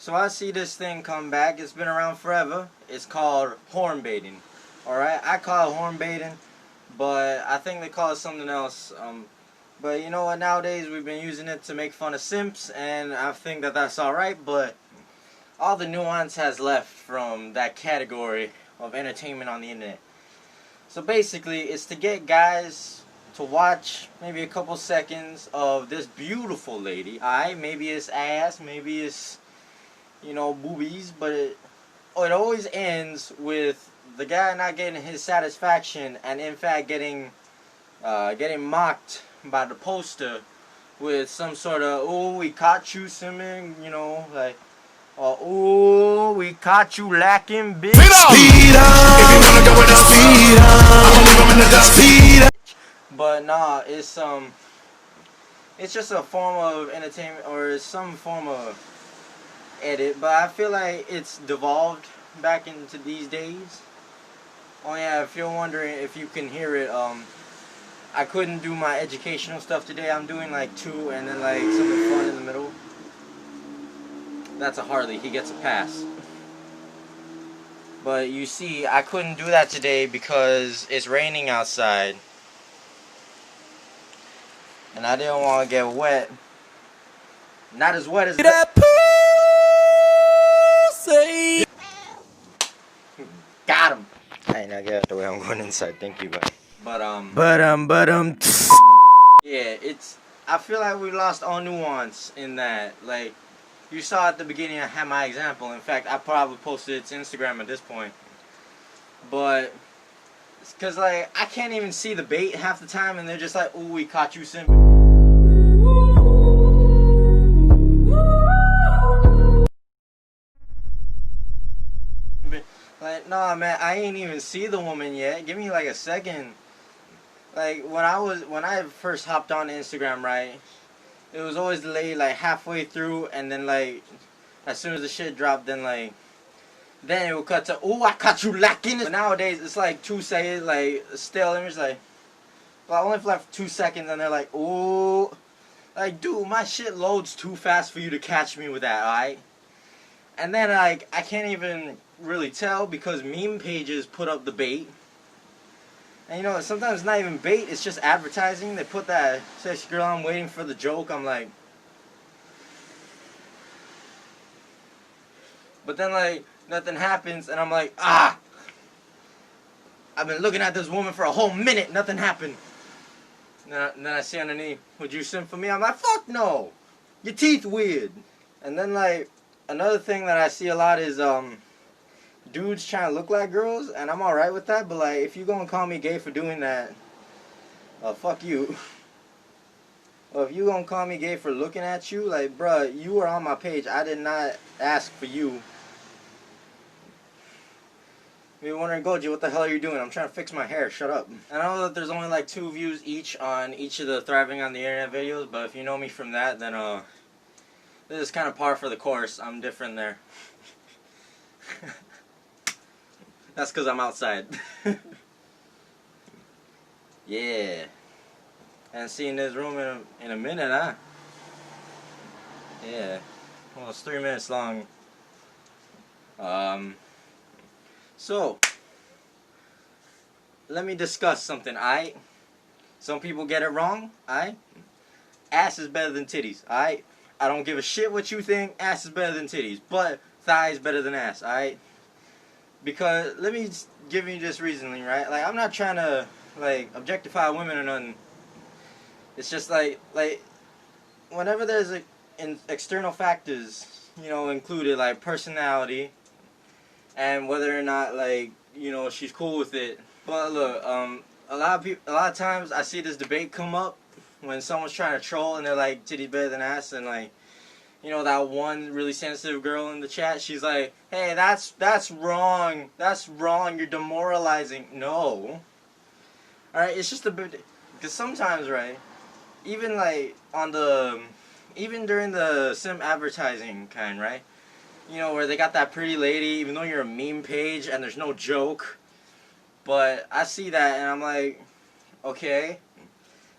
So I see this thing come back. It's been around forever. It's called hornbaiting. Alright, I call it hornbaiting, but I think they call it something else. But you know what, nowadays we've been using it to make fun of simps, and I think that that's alright, but all the nuance has left from that category of entertainment on the internet. So basically, it's to get guys to watch maybe a couple seconds of this beautiful lady. Alright, maybe it's ass, maybe it's, you know, boobies, but it always ends with the guy not getting his satisfaction, and in fact getting mocked by the poster with some sort of, oh, we caught you simming, you know, like, oh, we caught you lacking, bitch. Speed up! If you wanna go with the speed up, I'm gonna leave the speed up. But nah, it's just a form of entertainment, or some form of edit, but I feel like it's devolved back into these days. Oh yeah, if you're wondering if you can hear it, I couldn't do my educational stuff today. I'm doing like 2 and then like something fun in the middle. That's a Harley, he gets a pass. But you see, I couldn't do that today because it's raining outside. And I didn't want to get wet. Not as wet as that. Pussy. Got him. Hey, now get out the way. I'm going inside. Thank you, but yeah, I feel like we lost all nuance in that. Like, you saw at the beginning, I had my example. In fact, I probably posted it to Instagram at this point. But it's because, like, I can't even see the bait half the time, and they're just like, "Ooh, we caught you simping." Like, nah, man, I ain't even see the woman yet. Give me like a second. Like, when I first hopped on Instagram, right, it was always delayed like halfway through, and then like as soon as the shit dropped, then it would cut to, "Ooh, I caught you lacking." But nowadays it's like 2 seconds, like still image, like, well, only for like 2 seconds, and they're like, "Ooh," like, dude, my shit loads too fast for you to catch me with that, alright? And then like I can't even really tell because meme pages put up the bait. And you know, sometimes it's not even bait, it's just advertising. They put that sexy girl, I'm waiting for the joke. I'm like, but then like nothing happens, and I'm like, ah, I've been looking at this woman for a whole minute, nothing happened. And then I see underneath, "Would you simp for me?" I'm like, fuck no, your teeth weird. And then like another thing that I see a lot is dudes trying to look like girls, and I'm alright with that, but like, if you gonna call me gay for doing that, fuck you. Well, if you gonna call me gay for looking at you, like, bruh, you were on my page, I did not ask for you. You're wondering, Goji, what the hell are you doing? I'm trying to fix my hair, shut up. I know that there's only like 2 views each on each of the Thriving on the Internet videos, but if you know me from that, then this is kind of par for the course. I'm different there. That's because I'm outside. Yeah. Haven't seen this room in a minute, huh? Yeah. Well, it's 3 minutes long. So, let me discuss something, alright? Some people get it wrong, alright? Ass is better than titties, alright? I don't give a shit what you think, ass is better than titties, but thigh is better than ass, alright? Because, let me give you this reasoning, right? Like, I'm not trying to, like, objectify women or nothing. It's just like whenever there's external factors, you know, included, like personality, and whether or not, like, you know, she's cool with it. But look, a lot of times I see this debate come up when someone's trying to troll and they're like, titties better than ass, and like, you know, that one really sensitive girl in the chat, she's like, "Hey, that's wrong. That's wrong. You're demoralizing." No. Alright, it's just a bit, because sometimes, right, even like even during the sim advertising kind, right? You know, where they got that pretty lady, even though you're a meme page and there's no joke. But I see that and I'm like, okay.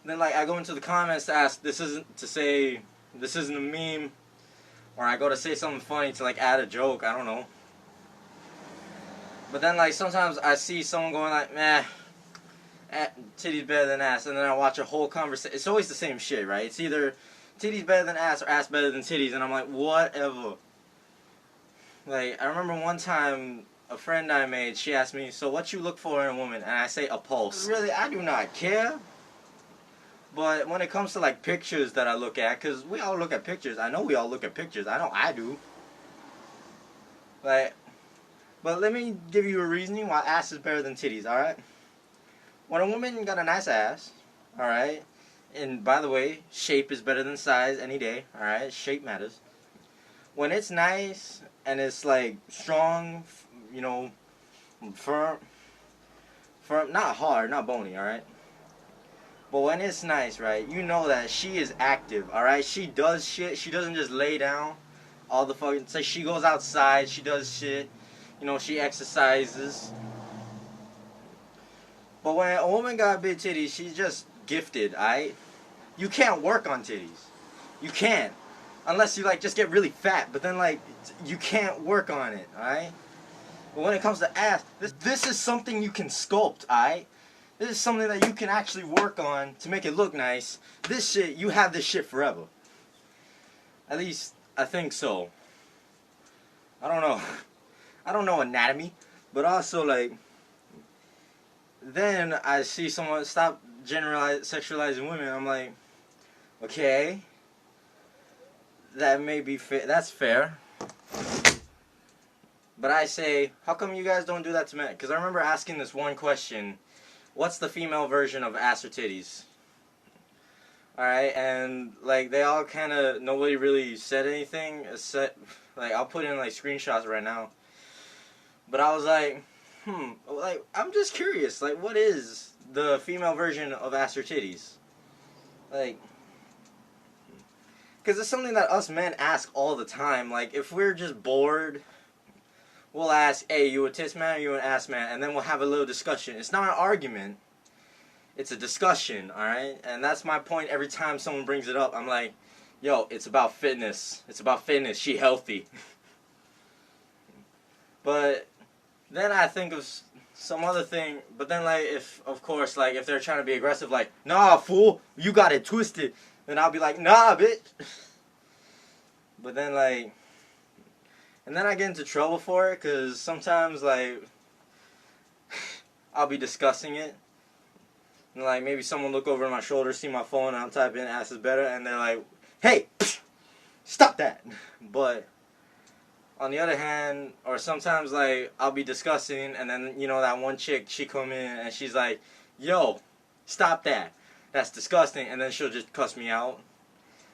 And then like I go into the comments to ask, this isn't a meme. or I go to say something funny to like add a joke. I don't know. But then like sometimes I see someone going like, meh, titties better than ass, and then I watch a whole conversation. It's always the same shit, right? It's either titties better than ass or ass better than titties, and I'm like, whatever. Like, I remember one time a friend I made, she asked me, so what you look for in a woman? And I say, a pulse. Really, I do not care. But when it comes to like pictures that I look at, because we all look at pictures. I know we all look at pictures. I know I do. Like, but let me give you a reasoning why ass is better than titties, alright? When a woman got a nice ass, alright? And by the way, shape is better than size any day, alright? Shape matters. When it's nice and it's like strong, you know, firm, not hard, not bony, alright? But when it's nice, right, you know that she is active, alright? She does shit. She doesn't just lay down all the fucking... So she goes outside. She does shit. You know, she exercises. But when a woman got big titties, she's just gifted, alright? You can't work on titties. You can't. Unless you, like, just get really fat. But then, like, you can't work on it, alright? But when it comes to ass, this is something you can sculpt, alright? This is something that you can actually work on to make it look nice. This shit, you have this shit forever. At least, I think so. I don't know. I don't know anatomy. But also, like, then I see someone stop sexualizing women. I'm like, okay. That may be fair. That's fair. But I say, how come you guys don't do that to men? Because I remember asking this one question. What's the female version of ass or titties? Alright, and like they all kind of, nobody really said anything. Like I'll put in like screenshots right now. But I was like, like I'm just curious. Like what is the female version of ass or titties? Like, because it's something that us men ask all the time. Like if we're just bored, we'll ask, hey, you a tits man or you an ass man? And then we'll have a little discussion. It's not an argument. It's a discussion, alright? And that's my point every time someone brings it up. I'm like, yo, it's about fitness. It's about fitness. She healthy. But then I think of some other thing. But then, like, if, of course, like, if they're trying to be aggressive, like, nah, fool, you got it twisted. Then I'll be like, nah, bitch. But then, like... And then I get into trouble for it, because sometimes, like, I'll be discussing it. And, like, maybe someone look over my shoulder, see my phone, and I'm typing ass is better, and they're like, hey, stop that. But, on the other hand, or sometimes, like, I'll be discussing, and then, you know, that one chick, she come in, and she's like, yo, stop that. That's disgusting. And then she'll just cuss me out.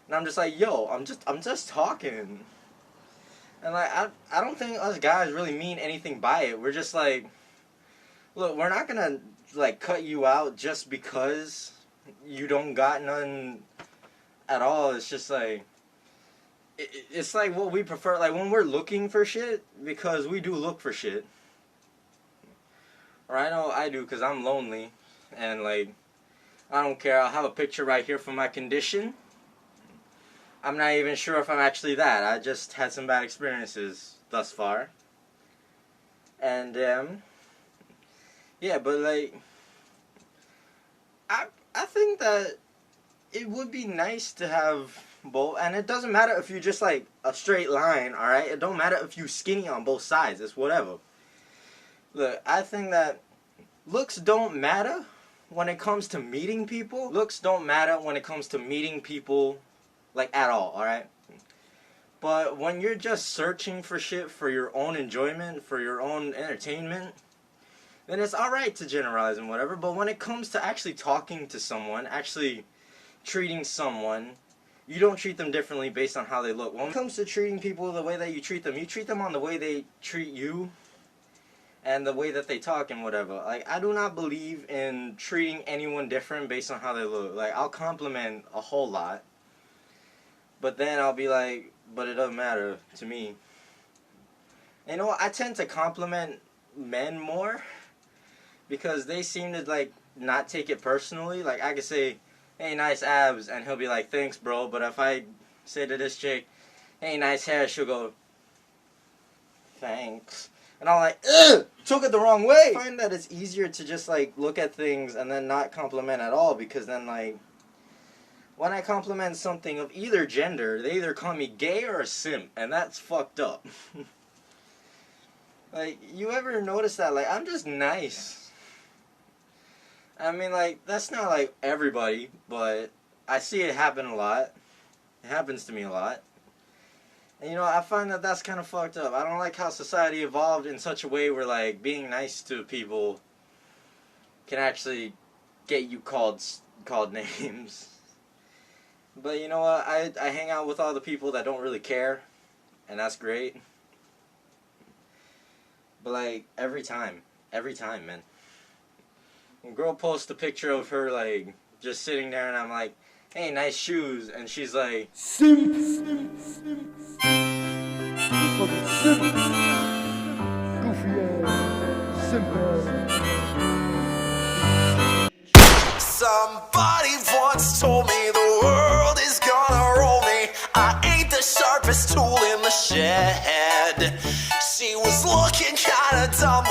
And I'm just like, yo, I'm just talking. And like I don't think us guys really mean anything by it. We're just like, look, we're not gonna like cut you out just because you don't got none at all. It's just like it's like what we prefer. Like when we're looking for shit, because we do look for shit. Or I know I do because I'm lonely, and like I don't care. I'll have a picture right here for my condition. I'm not even sure if I'm actually that. I just had some bad experiences thus far. And, yeah, but, like, I think that it would be nice to have both. And it doesn't matter if you're just, like, a straight line, alright? It don't matter if you're skinny on both sides. It's whatever. Look, I think that looks don't matter when it comes to meeting people. Looks don't matter when it comes to meeting people. Like, at all, alright? But when you're just searching for shit for your own enjoyment, for your own entertainment, then it's alright to generalize and whatever. But when it comes to actually talking to someone, actually treating someone, you don't treat them differently based on how they look. When it comes to treating people the way that you treat them on the way they treat you and the way that they talk and whatever. Like, I do not believe in treating anyone different based on how they look. Like, I'll compliment a whole lot. But then I'll be like, but it doesn't matter to me. You know, I tend to compliment men more because they seem to, like, not take it personally. Like, I could say, hey, nice abs, and he'll be like, thanks, bro. But if I say to this chick, hey, nice hair, she'll go, thanks. And I'm like, ugh, took it the wrong way. I find that it's easier to just, like, look at things and then not compliment at all, because then, like, when I compliment something of either gender, they either call me gay or a simp, and that's fucked up. Like, you ever notice that? Like, I'm just nice. I mean, like, that's not, like, everybody, but I see it happen a lot. It happens to me a lot. And, you know, I find that that's kind of fucked up. I don't like how society evolved in such a way where, like, being nice to people can actually get you called names. But, you know what? I hang out with all the people that don't really care, and that's great. But, like, every time, man. When a girl posts a picture of her, like, just sitting there, and I'm like, hey, nice shoes, and she's like, simp, simp, simp, you fucking simp, goofy ass, simp ass. Somebody once told me the world is gonna roll me. I ain't the sharpest tool in the shed. She was looking kinda dumb